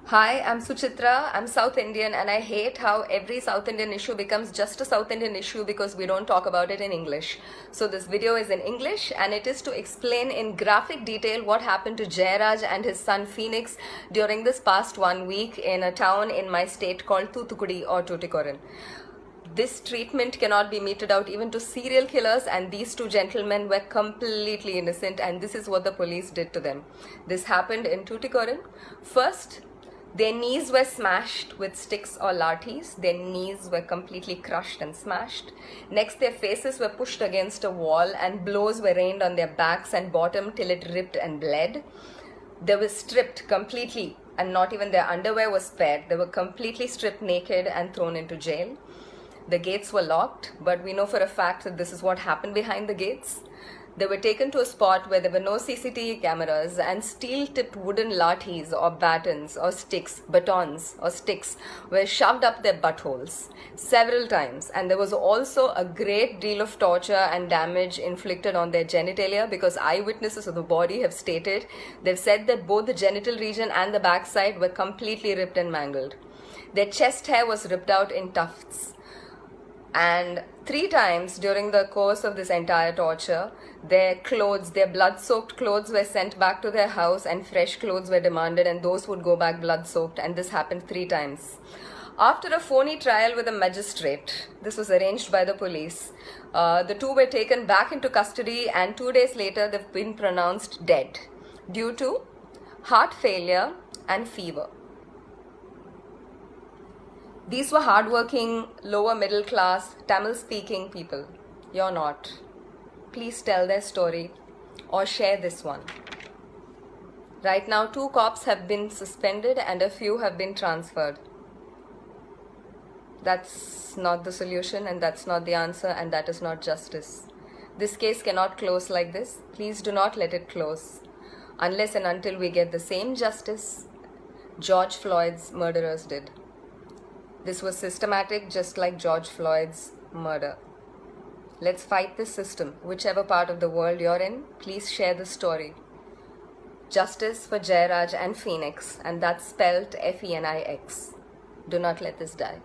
Hi, I'm Suchitra. I'm South Indian, and I hate how every South Indian issue becomes just a South Indian issue because we don't talk about it in English. So, this video is in English, and it is to explain in graphic detail what happened to Jayaraj and his son Phoenix during this past 1 week in a town in my state called Thoothukudi or Tuticorin. This treatment cannot be meted out even to serial killers, and these two gentlemen were completely innocent, and this is what the police did to them. This happened in Tuticorin. First, their knees were smashed with sticks or lathis. Their knees were completely crushed and smashed. Next, their faces were pushed against a wall and blows were rained on their backs and bottom till it ripped and bled. They were stripped completely, and not even their underwear was spared. They were completely stripped naked and thrown into jail. The gates were locked, but we know for a fact that this is what happened behind the gates. They were taken to a spot where there were no CCTV cameras, and steel-tipped wooden lathis or batons or batons or sticks were shoved up their buttholes several times. And there was also a great deal of torture and damage inflicted on their genitalia, because eyewitnesses of the body have stated, they've said that both the genital region and the backside were completely ripped and mangled. Their chest hair was ripped out in tufts. And 3 times during the course of this entire torture, their clothes, their blood-soaked clothes were sent back to their house, and fresh clothes were demanded, and those would go back blood-soaked, and this happened 3 times. After a phony trial with a magistrate, this was arranged by the police, the two were taken back into custody, and 2 days later they've been pronounced dead due to heart failure and fever. These were hardworking, lower middle class, Tamil speaking people. You're not. Please tell their story or share this one. Right now, 2 cops have been suspended and a few have been transferred. That's not the solution, and that's not the answer, and that is not justice. This case cannot close like this. Please do not let it close unless and until we get the same justice George Floyd's murderers did. This was systematic, just like George Floyd's murder. Let's fight this system. Whichever part of the world you're in, please share the story. Justice for Jayaraj and Phoenix, and that's spelled Phoenix. Do not let this die.